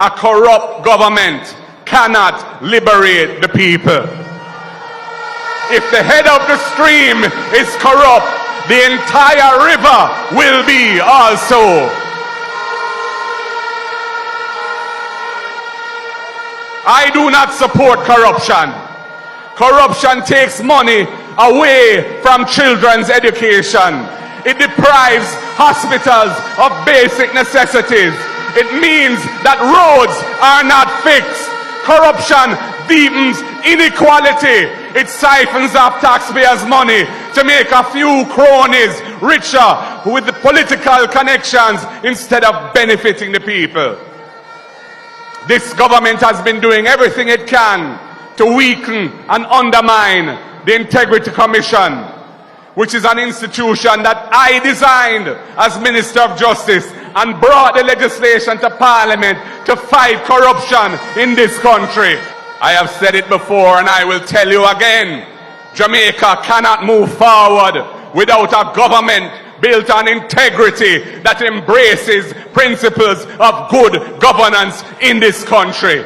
A corrupt government cannot liberate the people. If the head of the stream is corrupt, the entire river will be also. I do not support corruption. Corruption takes money away from children's education. It deprives hospitals of basic necessities. It means that roads are not fixed. Corruption deepens inequality. It siphons off taxpayers' money to make a few cronies richer with the political connections instead of benefiting the people. This government has been doing everything it can to weaken and undermine the Integrity Commission, which is an institution that I designed as Minister of Justice and brought the legislation to Parliament to fight corruption in this country. I have said it before and I will tell you again. Jamaica cannot move forward without a government built on integrity that embraces principles of good governance in this country.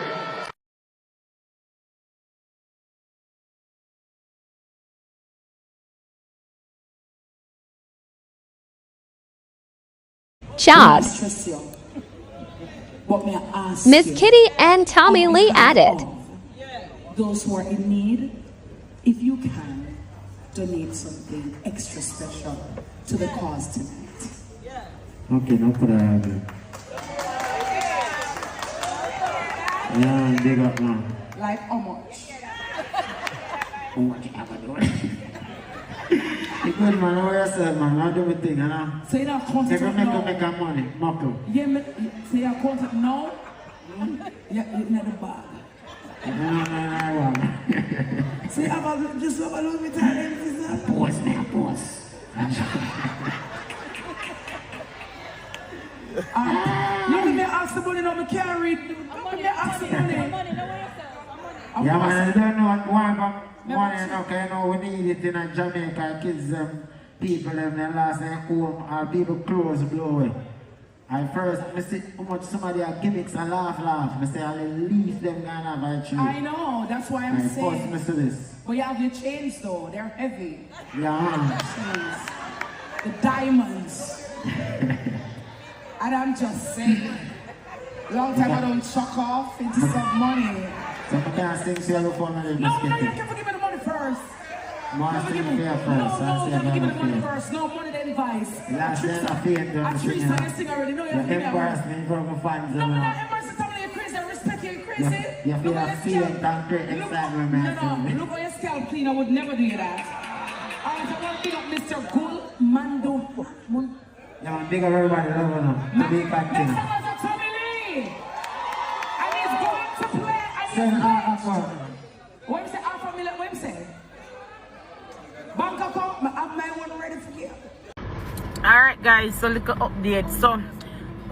Chad. Miss Kitti and Tommy Lee at it. Those who are in need, if you can, donate something extra special to the cause tonight. Okay, no problem. Yeah, big up now. Like how much? How much you ever do? You good man, how you say man, I do my thing, you know? So you don't count it now? Make a money, muckle. Yeah, so you count it now? Yeah, it's not the bag. No. So you have just have a little bit of time. Puss. You may ask the money, no, I can't read. You may ask the money. Yeah, man, I don't know why, but money, okay, you know, we need it in Jamaica. Kids, people, them last night home, our people clothes blow away. I first, I see how much somebody have gimmicks and laugh. I say, I'll leave them and have a tree. I know, that's why I'm saying. First, this. But you have your chains though, they're heavy. Yeah. Chains. The diamonds. And I'm just saying, long time I don't chuck off into some money. So I can't sing to you for me. No, you can give me the money first. Money give me the money first. No money, then advice. Last day I faint them. I treat you sing already. No, you have to embarrass me in front of my fans. No, not embarrass somebody you're crazy. I respect you, you're crazy. You feel a feeling and create excitement, man. No, look how your scalp clean. I would never do that. Alright, I want to pick up Mr. Gold Mando. Yeah, man, big up everybody, love you now. To be back to now. Tommy Lee. And he's going to play. Send Alpha. What you say, Alpha Miller? What you say? Bank account, I have my one ready for you. Alright guys, so look at update. So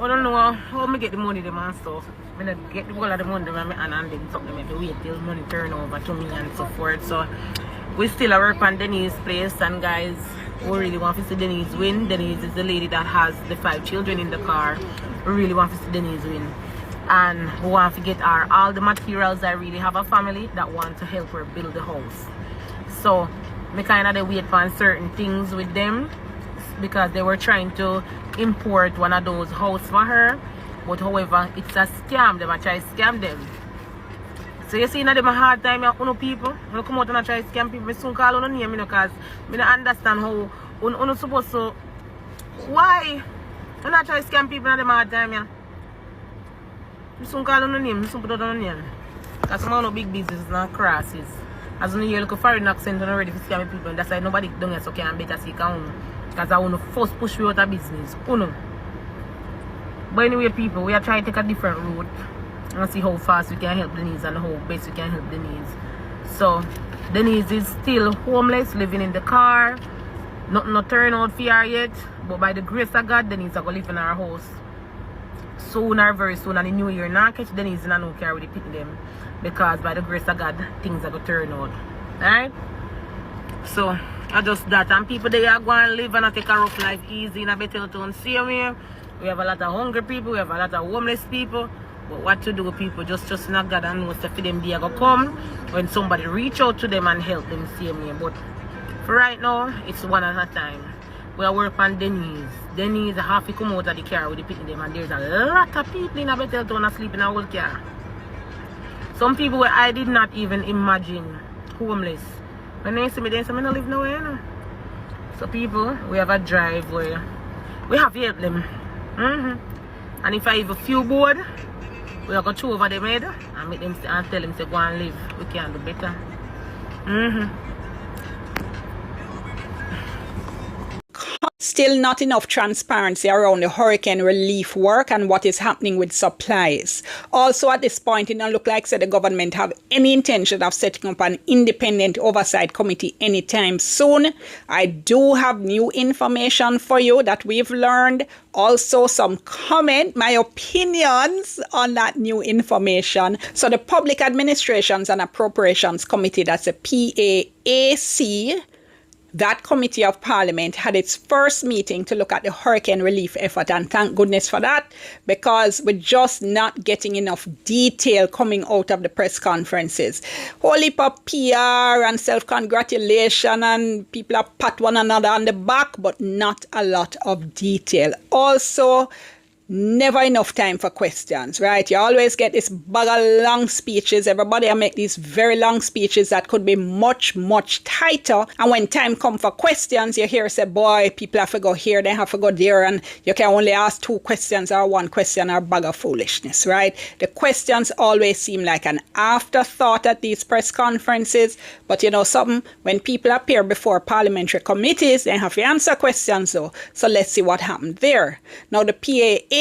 I don't know how I get the money them and stuff. I get the whole of the money them and then something have to wait till money turn over to me and so forth. So we still work on Denise's place, and guys, we really want to see Denise win. Denise is the lady that has the 5 children in the car. We really want to see Denise win. And we want to get her all the materials. I really have a family that want to help her build the house. So I kind of wait for certain things with them because they were trying to import one of those houses for her, but however it's a scam. They might try to scam them. So you see now them a hard time, you know, people when you come out and try to scam people. I soon call on name, because I don't understand how you supposed to, why you not try to scam people in them hard time. I soon call on name, I soon put out on name, because some of no big business and crosses. As you hear, look a foreign accent and already for scamming people, and that's why nobody don't get so can better see can. Because I want to first push you out of business. But anyway, people, we are trying to take a different route and see how fast we can help Denise and how best we can help Denise. So Denise is still homeless, living in the car. Nothing no turn out for her yet, but by the grace of God, Denise is going to live in our house soon or very soon. And the new year now catch Denise in a no car with the pick them, because by the grace of God, things are going to turn out. Alright? So, I just that. And people, they are going to live and take a rough life easy in a better town. Same here, we have a lot of hungry people, we have a lot of homeless people. But what to do, people just not God and know for them they go come when somebody reach out to them and help them same way. But for right now, it's one at a time. We are working on Denise. Denise half to come out of the car with the picking them, and there's a lot of people in a Bethel town asleep in a whole car. Some people where I did not even imagine homeless. When they see me, they say, I don't live nowhere, you know. So people, we have a drive where we have to help them. And if I have a few board, we are going to throw over them head and make them and tell them to go and live. We can do better. Still not enough transparency around the hurricane relief work and what is happening with supplies. Also at this point, it don't look like the government have any intention of setting up an independent oversight committee anytime soon. I do have new information for you that we've learned. Also some comment, my opinions on that new information. So the Public Administrations and Appropriations Committee, that's a PAAC, that Committee of Parliament had its first meeting to look at the hurricane relief effort, and thank goodness for that, because we're just not getting enough detail coming out of the press conferences. Whole heap of PR and self-congratulation, and people are pat one another on the back, but not a lot of detail. Also, never enough time for questions, right? You always get this bag of long speeches. Everybody make these very long speeches that could be much, much tighter. And when time comes for questions, you hear say, boy, people have to go here, they have to go there, and you can only ask 2 questions or 1 question or bag of foolishness, right? The questions always seem like an afterthought at these press conferences. But you know something, when people appear before parliamentary committees, they have to answer questions though. So let's see what happened there. Now the PAAC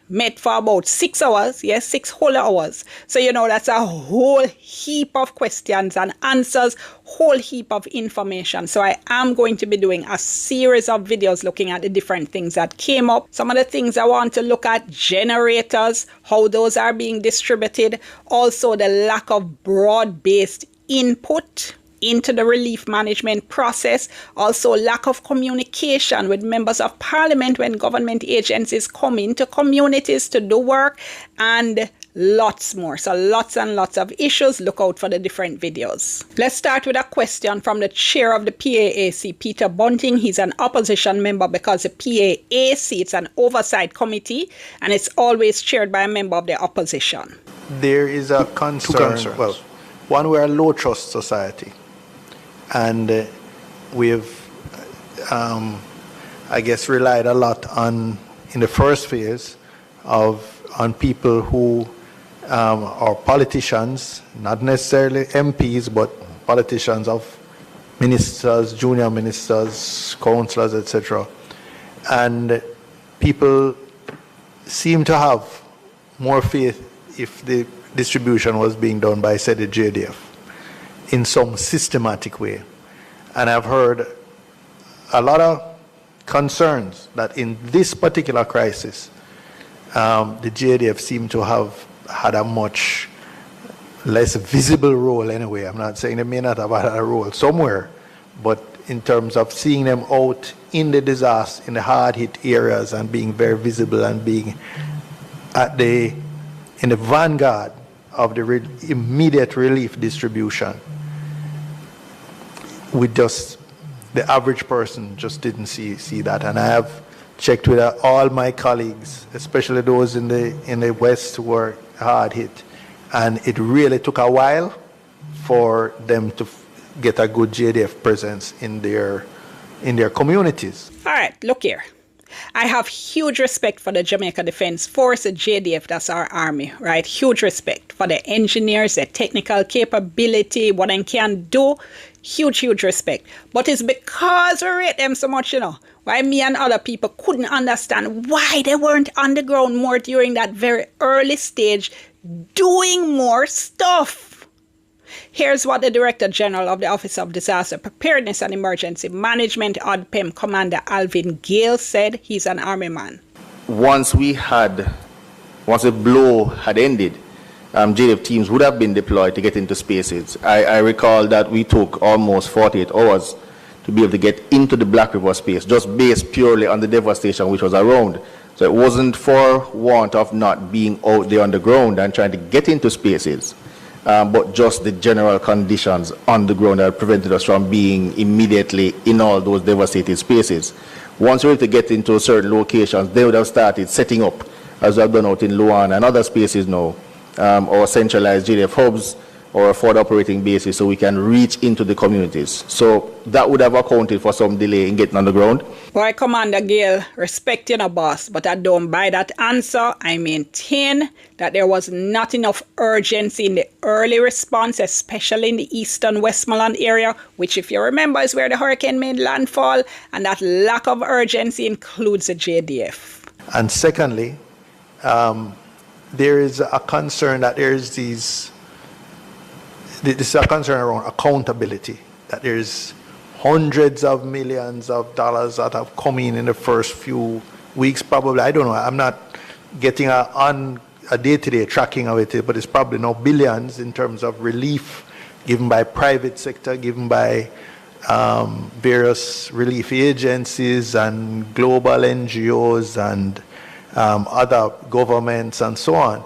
met for about 6 hours, yes, 6 whole hours. So, you know, that's a whole heap of questions and answers, whole heap of information. So I am going to be doing a series of videos looking at the different things that came up. Some of the things I want to look at, generators, how those are being distributed. Also the lack of broad-based input into the relief management process. Also lack of communication with members of parliament when government agencies come into communities to do work, and lots more. So lots and lots of issues. Look out for the different videos. Let's start with a question from the chair of the PAAC, Peter Bunting. He's an opposition member because the PAAC, it's an oversight committee, and it's always chaired by a member of the opposition. There is a concern. Well, one, we're a low trust society. And we've, I guess, relied a lot on, in the first phase, on people who are politicians, not necessarily MPs, but politicians of ministers, junior ministers, councillors, etc. And people seem to have more faith if the distribution was being done by, say, the JDF in some systematic way. And I've heard a lot of concerns that in this particular crisis, the JDF seem to have had a much less visible role anyway. I'm not saying they may not have had a role somewhere, but in terms of seeing them out in the disaster, in the hard-hit areas, and being very visible and being in the vanguard of the immediate relief distribution. The average person just didn't see that. And I have checked with all my colleagues, especially those in the West who were hard hit, and it really took a while for them to get a good JDF presence in their communities. All right, look here. I have huge respect for the Jamaica Defence Force, the JDF, that's our army, right? Huge respect for the engineers, their technical capability, what they can do. Huge, huge respect. But it's because we rate them so much, you know, why me and other people couldn't understand why they weren't on the ground more during that very early stage doing more stuff. Here's what the Director General of the Office of Disaster Preparedness and Emergency Management, ODPEM Commander Alvin Gale, said. He's an army man. Once the blow had ended, JDF teams would have been deployed to get into spaces. I recall that we took almost 48 hours to be able to get into the Black River space, just based purely on the devastation which was around. So it wasn't for want of not being out there on the ground and trying to get into spaces, but just the general conditions on the ground that prevented us from being immediately in all those devastated spaces. Once we were to get into certain locations, they would have started setting up, as we have done out in Luan and other spaces now, or centralized JDF hubs or a forward operating basis so we can reach into the communities. So that would have accounted for some delay in getting on the ground. Boy, Commander Gale, respect you, boss, but I don't buy that answer. I maintain that there was not enough urgency in the early response, especially in the eastern Westmoreland area, which, if you remember, is where the hurricane made landfall, and that lack of urgency includes the JDF. And secondly, there is a concern that this is a concern around accountability, that there's hundreds of millions of dollars that have come in the first few weeks, probably. I don't know. I'm not getting a day-to-day tracking of it, but it's probably no billions in terms of relief given by private sector, given by various relief agencies and global NGOs and other governments and so on.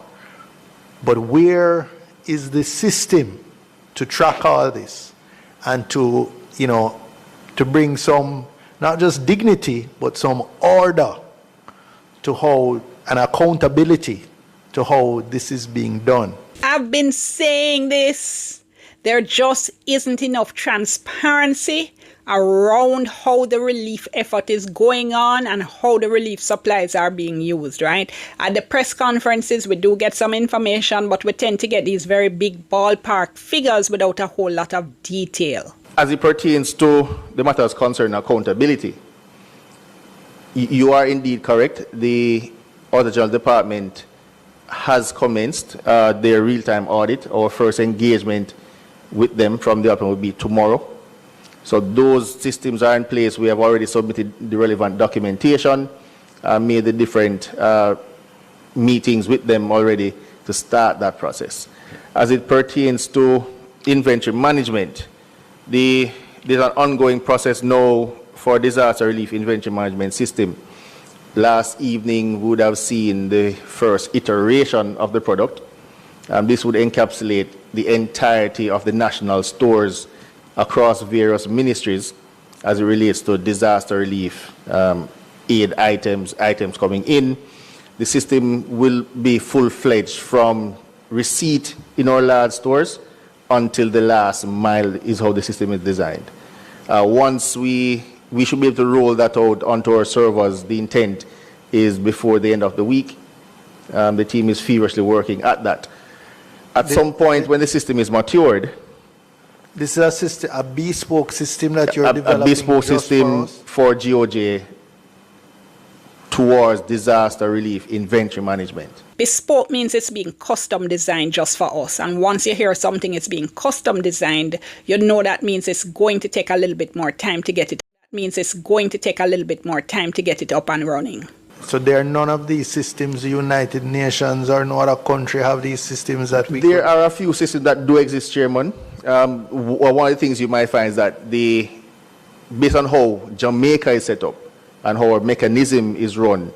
But where is the system to track all this and to, to bring some, not just dignity, but some order to how, and accountability to how this is being done? I've been saying this. There just isn't enough transparency around how the relief effort is going on and how the relief supplies are being used, right? At the press conferences, we do get some information, but we tend to get these very big ballpark figures without a whole lot of detail. As it pertains to the matters concerning accountability, you are indeed correct. The Auditor General Department has commenced their real-time audit. Our first engagement with them from the department will be tomorrow. So those systems are in place. We have already submitted the relevant documentation, made the different meetings with them already to start that process. As it pertains to inventory management, there's an ongoing process now for disaster relief inventory management system. Last evening, we would have seen the first iteration of the product. This would encapsulate the entirety of the national stores across various ministries as it relates to disaster relief aid items coming in. The system will be full-fledged from receipt in our large stores until the last mile is how the system is designed. Once we should be able to roll that out onto our servers. The intent is before the end of the week. The team is feverishly working at that. At some point when the system is matured, this is a system, a bespoke system that you're developing. A bespoke system for GOJ towards disaster relief inventory management. Bespoke means it's being custom designed just for us. And once you hear something is being custom designed, you know that means it's going to take a little bit more time to get it. That means it's going to take a little bit more time to get it up and running. So there are none of these systems, United Nations or no other country have these systems that we There are a few systems that do exist, Chairman. One of the things you might find is that based on how Jamaica is set up and how our mechanism is run,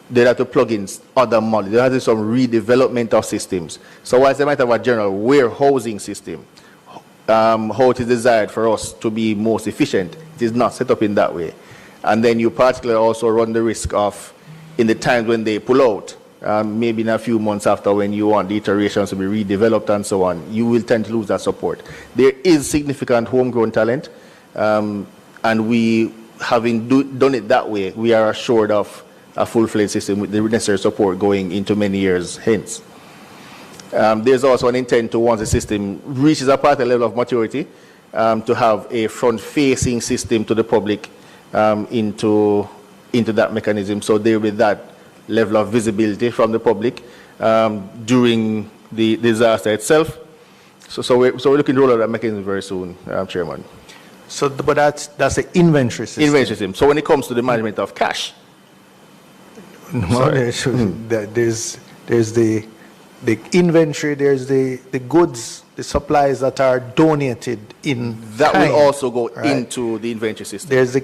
they have to plug in other models. There has to be some redevelopment of systems. So whilst they might have a general warehousing system, how it is desired for us to be most efficient, it is not set up in that way. And then you particularly also run the risk of, in the times when they pull out, maybe in a few months after when you want the iterations to be redeveloped and so on, you will tend to lose that support. There is significant homegrown talent, and we, having done it that way, we are assured of a full-fledged system with the necessary support going into many years hence. There's also an intent to, once the system reaches a particular level of maturity, to have a front-facing system to the public into that mechanism. So there will be that level of visibility from the public during the disaster itself. So we're looking to roll out that mechanism very soon, Chairman. So, but that's an inventory system. Inventory system. So when it comes to the management of cash, no, there's the inventory, there's the goods, the supplies that are donated in that kind, will also go right? into the inventory system. There's the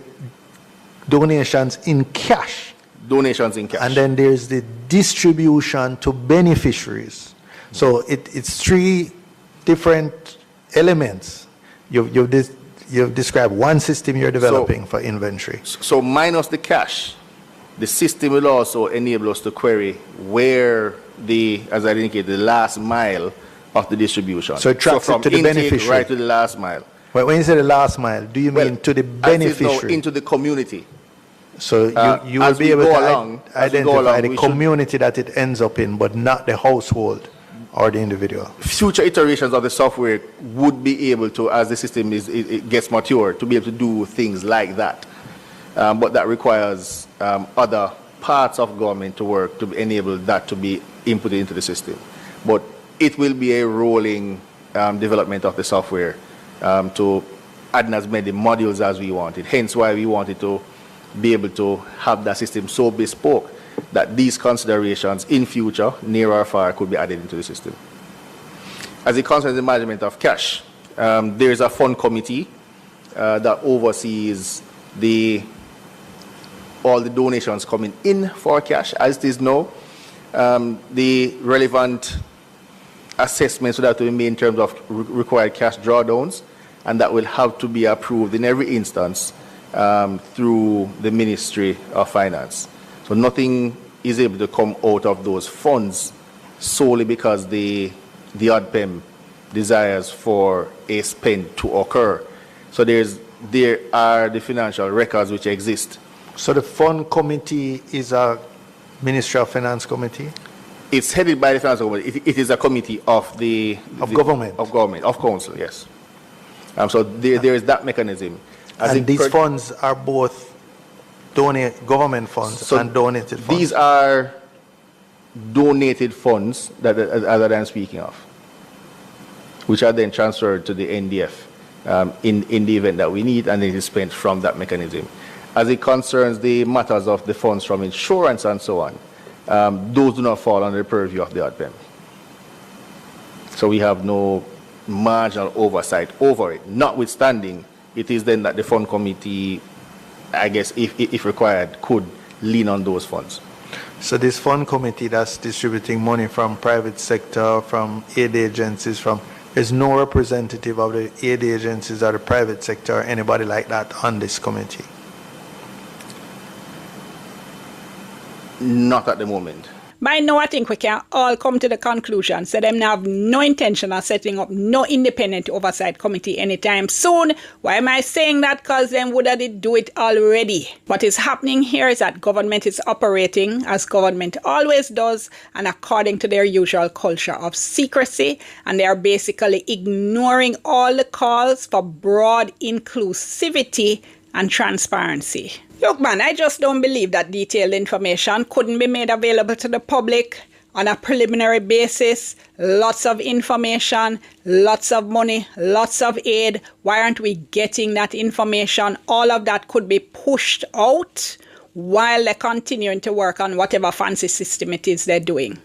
donations in cash. Donations in cash. And then there's the distribution to beneficiaries. So it's three different elements. You've described one system you're developing for inventory. So minus the cash, the system will also enable us to query where as I indicated, the last mile of the distribution. So it tracks from it to the intake beneficiary. right to the last mile. Well, when you say the last mile, do you mean to the beneficiary? Into the community. So you will be able to identify the we community that it ends up in, but not the household or the individual. Future iterations of the software would be able to, as the system it gets mature, to be able to do things like that. But that requires other parts of government to work to enable that to be inputted into the system. But it will be a rolling development of the software to add as many modules as we wanted. Hence why we wanted to be able to have that system so bespoke that these considerations in future, near or far, could be added into the system. As it concerns the management of cash, there is a fund committee that oversees all the donations coming in for cash. As it is now, the relevant assessments would have to be made in terms of required cash drawdowns, and that will have to be approved in every instance through the Ministry of Finance. So nothing is able to come out of those funds solely because the ODPEM desires for a spend to occur. So there are the financial records which exist. So the fund committee is a Ministry of Finance committee? It's headed by the finance committee. It is a committee of government? Of council, yes. So there is that mechanism. And these funds are both government funds and donated funds? These are donated funds that I'm speaking of, which are then transferred to the NDF in the event that we need, and it is spent from that mechanism. As it concerns the matters of the funds from insurance and so on, those do not fall under the purview of the ODPEM. So we have no marginal oversight over it. Notwithstanding, it is then that the fund committee, I guess, if required, could lean on those funds. So this fund committee that's distributing money from private sector, from aid agencies, there's no representative of the aid agencies or the private sector or anybody like that on this committee? Not at the moment. By now, I think we can all come to the conclusion so them have no intention of setting up no independent oversight committee anytime soon. Why am I saying that? Because them would have do it already. What is happening here is that government is operating as government always does and according to their usual culture of secrecy, and they are basically ignoring all the calls for broad inclusivity and transparency. Look, man, I just don't believe that detailed information couldn't be made available to the public on a preliminary basis. Lots of information, lots of money, lots of aid. Why aren't we getting that information? All of that could be pushed out while they're continuing to work on whatever fancy system it is they're doing.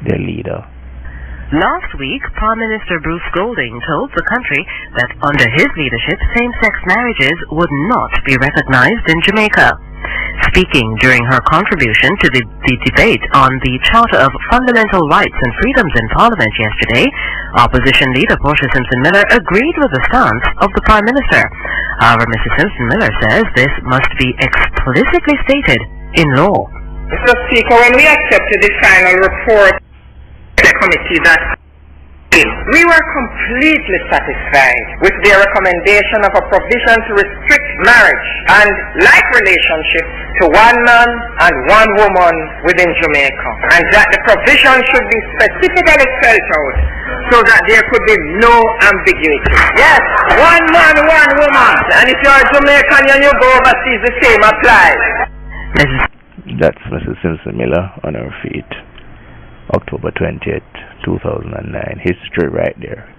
their leader. Last week, Prime Minister Bruce Golding told the country that under his leadership, same-sex marriages would not be recognized in Jamaica. Speaking during her contribution to the debate on the Charter of Fundamental Rights and Freedoms in Parliament yesterday, Opposition Leader Portia Simpson-Miller agreed with the stance of the Prime Minister. However, Mrs. Simpson-Miller says this must be explicitly stated in law. Mr. Speaker, when we accepted the final report of the committee that we were completely satisfied with their recommendation of a provision to restrict marriage and like relationships to one man and one woman within Jamaica, and that the provision should be specifically spelled out so that there could be no ambiguity. Yes, one man, one woman, and if you're Jamaican and you go overseas, the same applies. That's Mrs. Simpson-Miller on her feet. October 20th, 2009. History right there.